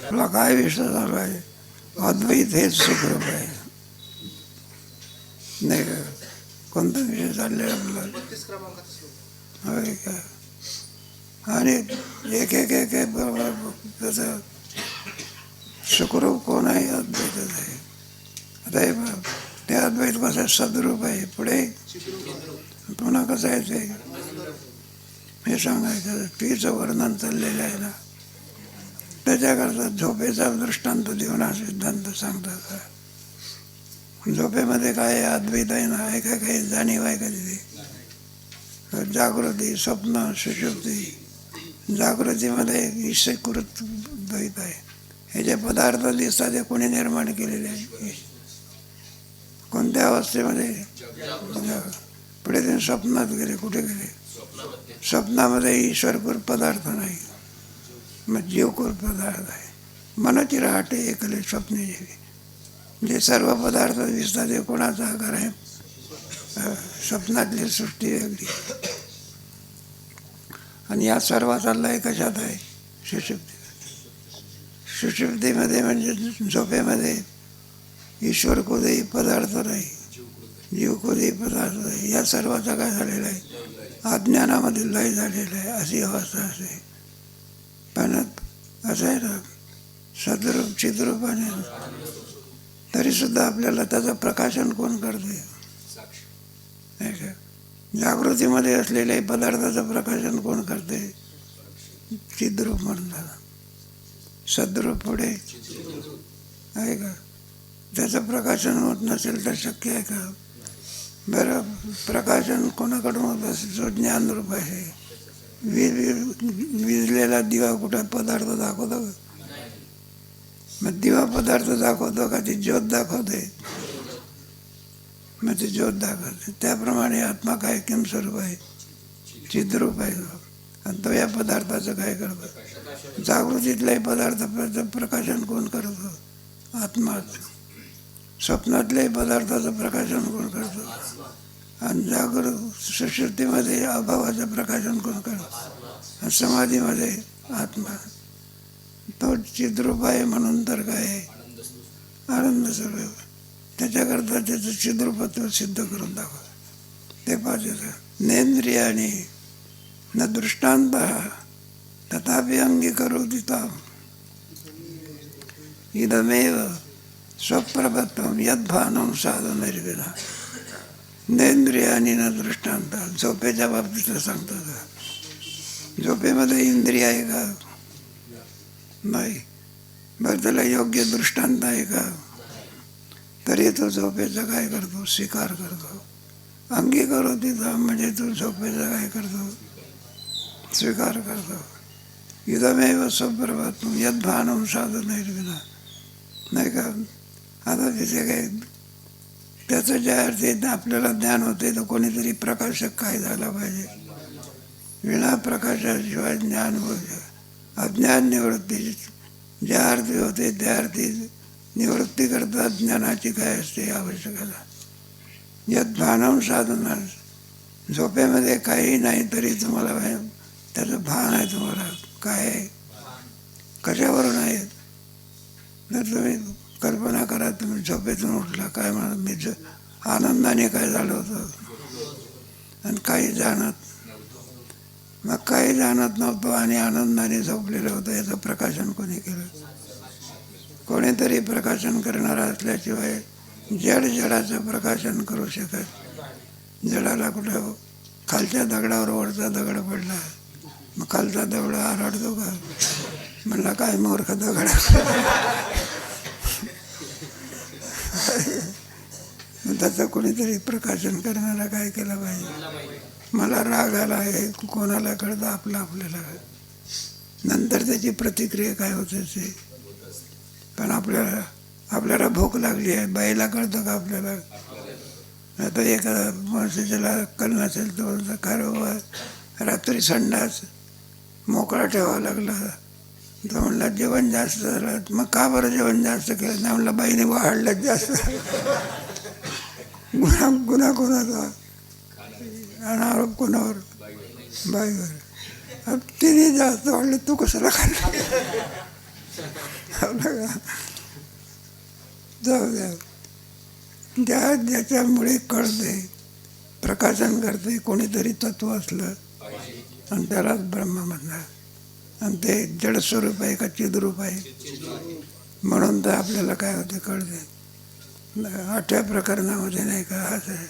तुला काय विषय चालू आहे? अद्वैत हेच सुखरूप आहे. नाही का? कोणता विषय चालले आपला? होय का? आणि एक एक एक एक बरोबर त्याचं सुखरूप कोण आहे? अद्वैतच आहे. आता हे ते अद्वैत कसं सद्रूप आहे. पुढे पुन्हा कसं आहे ते हे सांगायचं. पीचं वर्णन चाललेलं आहे ना, त्याच्याकरता झोपेचा दृष्टांत देऊन हा सिद्धांत सांगतात. झोपेमध्ये काय अद्वैत आहे ना, आहे का काही जाणीव आहे का तिथे? जागृती, स्वप्न, सुषुप्ती. जागृतीमध्ये ईश्वरकृत द्वैत आहे. हे जे पदार्थ दिसतात ते कोणी निर्माण केलेले आहे? कोणत्या अवस्थेमध्ये? पुढे ते स्वप्नात गेले. कुठे गेले? स्वप्नामध्ये ईश्वरकृत पदार्थ नाही, मग जीवकृत पदार्थ आहे. मनाची राहटे एकले स्वप्ने जेवी. जे सर्व पदार्थ दिसतात ते कोणाचा आकार आहे? स्वप्नातली सृष्टी वेगळी. आणि या सर्वाचा लय कशात आहे? सुषुप्ती. सुषुप्तीमध्ये म्हणजे झोपेमध्ये ईश्वर कोणताही पदार्थ नाही, जीव कोणताही पदार्थ नाही. या सर्वाचा काय झालेला आहे? अज्ञानामध्ये लय झालेला आहे. अशी अवस्था असते. पण असं आहे ना, सद्रूप चिद्रूप आणि तरीसुद्धा आपल्याला त्याचं प्रकाशन कोण करते? नाही का? जागृतीमध्ये असलेल्या पदार्थाचं प्रकाशन कोण करते? चिद्रूप म्हणतात. सद्रूप पुढे आहे का? त्याचं प्रकाशन होत नसेल तर शक्य आहे का? बरं, प्रकाशन कोणाकडून होत असेल? जो ज्ञानरूप आहे. विजलेला दिवा कुठं पदार्थ दाखवतो का? मग दिवा पदार्थ दाखवतो का? ती ज्योत दाखवते. मग ती ज्योत दाखवते. त्याप्रमाणे आत्मा काय किम स्वरूप आहे? चिद्रूप आहे. आणि तो या पदार्थाचं काय करतो? जागृतीतल्याही पदार्थाचं प्रकाशन कोण करतो? आत्माच. स्वप्नातल्याही पदार्थाचं प्रकाशन कोण करतो? आणि सुषुप्तीमध्ये अभावाचं प्रकाशन कोण करतो? आणि समाधीमध्ये आत्मा. तो चिद्रूप आहे म्हणून तर काय आहे? आनंद स्वरूप. त्याच्याकरता त्याचं चिद्रूपत्व सिद्ध करून दाखवतं. ते पाहिजे. नेंद्रियाने न दृष्टांत तथापि अंगीकरोति ताम् इदमेव स्वप्रभत्वं यद्भानं साधनैर्विना. नेंद्रियाने न दृष्टांत. झोपेच्या बाबतीत सांगतात. झोपेमध्ये इंद्रिय आहे का? नाही. बरं, त्याला योग्य दृष्टांत आहे का? तरी तो झोपेचा काय करतो? स्वीकार करतो. अंगीकरोति ताम् म्हणजे तो झोपेचा काय करतो? स्वीकार करतो. इदमेव स्वप्रभत्वं यद्भानं साधनैर्विना. नाही का? आता तिथे काय त्याचं ज्या अर्थी आपल्याला ज्ञान होते तर कोणीतरी प्रकाशक काय झाला पाहिजे? विना प्रकाशाशिवाय ज्ञान होते. अज्ञान निवृत्ती ज्या अर्थी होते त्या अर्थी निवृत्ती करता ज्ञानाची काय असते आवश्यकता? यद्भानं साधना. झोपेमध्ये काही नाही तरी तुम्हाला त्याचं भान आहे. तुम्हाला काय आहे? कशावरून आहे? जर तुम्ही कल्पना करा, तुम्ही झोपेतून उठला, काय म्हणा मी आनंदाने काय झालं होतं आणि काही जाणत. मग काही जाणत नव्हतं आणि आनंदाने झोपलेलं होतं. याचं प्रकाशन कोणी केलं? कोणीतरी प्रकाशन करणारा असल्याशिवाय जडाचं प्रकाशन करू शकत. जडाला कुठं खालच्या दगडावर वरचा दगड पडला, मग खालचा दगड आरडतो का? म्हणला काय मूर्ख दगड. त्याचं कोणीतरी प्रकाशन करणारा काय केलं पाहिजे? मला राग आला आहे कोणाला कळतं? आपल्याला. नंतर त्याची प्रतिक्रिया काय होते ते. पण आपल्याला भूक लागली आहे, बाईला कळतं का आपल्याला? आता एका माणसाच्याला अक्कल नसेल तो काय रात्री संडास मोकळा ठेवावा लागला. तो म्हणला जेवण जास्त झालं. मग का बरं जेवण जास्त केलं? नाही म्हणलं बाईने वाढलं जास्त. गुन्हा कोणाचा? आणि आरोप कोणावर? बाईवर. तिने जास्त वाढलं, तू कशाला खाल्लं? जाऊ द्या. ज्याच्यामुळे कळते, प्रकाशन करते कोणीतरी तत्व असलं आणि त्यालाच ब्रह्म म्हणणार. आणि ते जडस्वरूप आहे का चिद्रूप आहे, म्हणून तर आपल्याला काय होते कळते. 8व्या प्रकरणामध्ये नाही का असं आहे,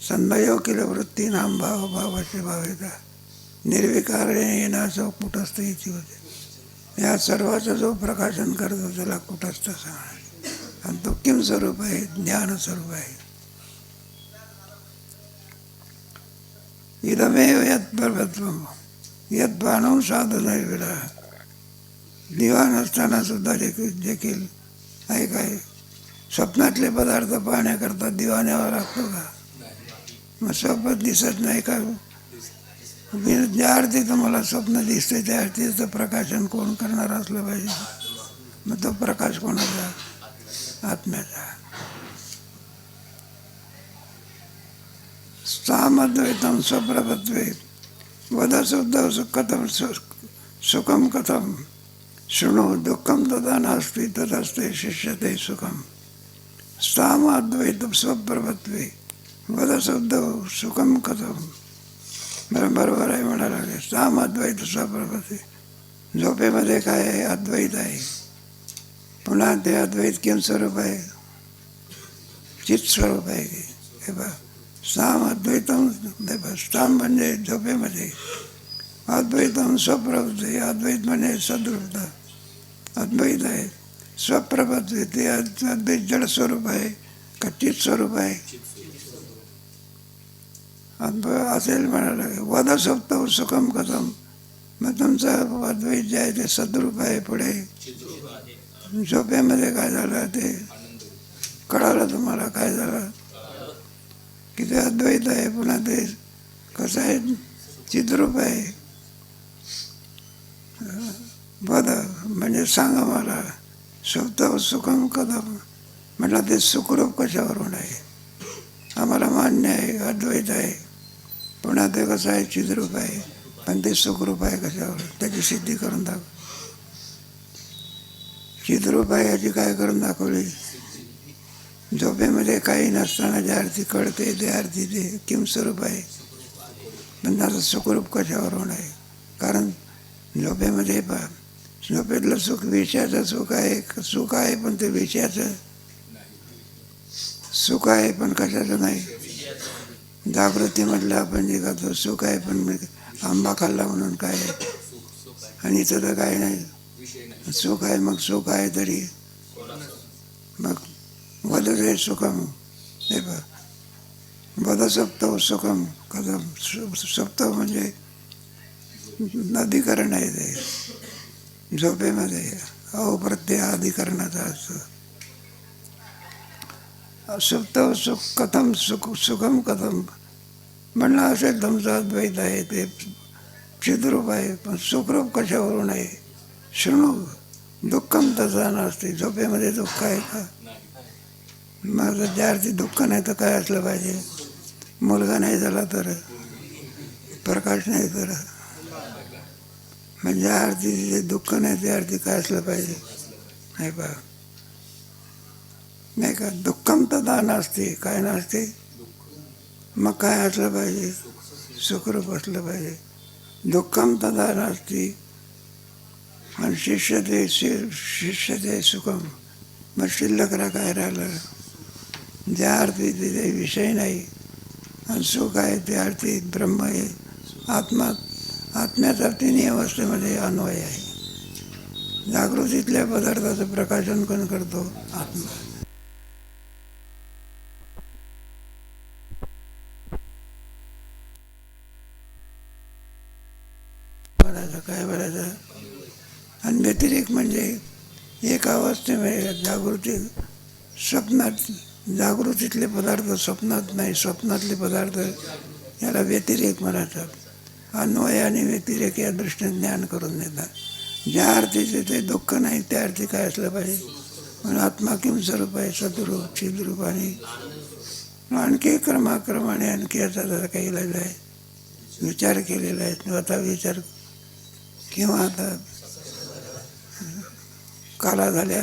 सन्मयो किल वृत्ती नाम भाव भावाचे भावेता निर्विकार येणं असं कुटस्थ इथे होते. या सर्वाचं जो प्रकाशन करतो त्याला कुटस्थ सांगणार. आणि तो किम स्वरूप आहे, ज्ञान स्वरूप आहे. इदमेव यत् परतत्वम यत् भानव साधनैर्विरा. दिवा नसताना सुद्धा देखील आहे काय, स्वप्नातले पदार्थ पाहण्याकरता दिवा न्यावा लागतो का? मग स्वप्न दिसत नाही का? ज्या अर्थी तुम्हाला स्वप्न दिसते त्या अर्थीचं प्रकाशन कोण करणार असलं पाहिजे. मग तो प्रकाश कोणाचा? आत्म्याचा. सामद्वैतम स्वप्रभत्वे वदशुद्ध कथम सुखम कथम शृणु दुःखम तदा नास्ति तदस्ते शिष्यते सुखम. सामद्वैतम स्वप्रभत्वे वदशुद्ध सुखम कथम. बरोबर आहे म्हणायला लागले. सामद्वैत स्वप्रभत्वे. झोपेमध्ये काय आहे? अद्वैत आहे. पुन्हा ते अद्वैत किम स्वरूप आहे? चित स्वरूप आहे. हे बघ, साम अद्वैतम. साम म्हणजे झोपेमध्ये, अद्वैतम स्वप्रभत्वे. अद्वैत म्हणजे सद्रूपता, अद्वैत आहे. स्वप्रभत्वे ते अद्वैत जड स्वरूप आहे का चित स्वरूप आहे? असेल म्हणायला लागेल. वदसुप्त सुखम कथम. मग तुमचं अद्वैत जे आहे ते सद्रूप आहे. पुढे झोपेमध्ये काय झालं ते कळालं तुम्हाला? काय झालं की ते अद्वैत आहे. पुन्हा ते कसं आहे? चिद्रूप आहे. वद म्हणजे सांगा मला. सुप्त सुखम कथम म्हटलं ते सुखरूप कशावरून आहे? आम्हाला मान्य आहे अद्वैत आहे, पुन्हा ते कसं आहे? चिद्रूप आहे. पण ते सुखरूप आहे कशावर? त्याची सिद्धी करून दाखव. चिद्रूप आहे याची काय करून दाखवली? झोपेमध्ये काही नसताना ज्या अर्थी कळते त्या अर्थी ते किम स्वरूप आहे. पण त्याचं सुखरूप कशावरून आहे? कारण झोपेमध्ये झोपेतलं सुख विषयाचं सुख आहे. सुख आहे पण ते विषयाचं सुख आहे, पण कशाचं नाही. जागृतीमधलं आपण जे करतो सुख आहे, पण आंबा खाल्ला म्हणून काय आहे? आणि इथं तर काय नाही. सुख आहे. मग सुख आहे तरी मग वदते सुखम. हे बघ, वदसप्तव सुखम कथम. सप्तव म्हणजे अधिकरण आहे ते झोपेमध्ये. अप्रत्यय अधिकरणाचा असतो. सुप्तव सुख कथम सुखम कथम म्हणलं असेल तुमचं अद्वैत आहे ते चिद्रूप आहे, पण सुखरूप कशावरून आहे? शृणू दुःखम तसा नसते. झोपेमध्ये दुःख आहे का? मग ज्या अर्थी दुःख नाही तर काय असलं पाहिजे? मुलगा नाही झाला तर, प्रकाश नाही तर, म्हणजे ज्या अर्थी दुःख नाही त्या अर्थी काय असलं पाहिजे? नाही पहा, नाही का? दुःखम तदा नसते. काय नसते? मग काय असलं पाहिजे? सुखरूप असलं पाहिजे. दुःखम तदा नसते. आणि शिष्यते सुखम. मग शिल्लक काय राहिलं? ज्या अर्थी तिथे विषय नाही आणि सुख आहे त्या अर्थी ब्रह्म आहे. आत्म्याचा तिन्ही अवस्थेमध्ये अन्वय आहे. जागृतीतल्या पदार्थाचं प्रकाशन कोण करतो? आत्मा. काय बोलायचं? आणि व्यतिरेक म्हणजे एक अवस्थेमध्ये जागृती, स्वप्नात जागृतीतले पदार्थ स्वप्नात नाही, स्वप्नातले पदार्थ याला व्यतिरेक म्हणतात. अन्वय आणि व्यतिरेक या दृष्टीने ज्ञान करून देतात. ज्या अर्थी ते दुःख नाही त्या अर्थी काय असलं पाहिजे? पण आत्मा किम स्वरूप आहे? सद्रूप चिद्रूप. आणि आणखी क्रमाक्रमाने आणखी याचा जरा काही लिहिलं आहे, विचार केलेला आहे. स्वतः विचार किंवा आता काला झाल्या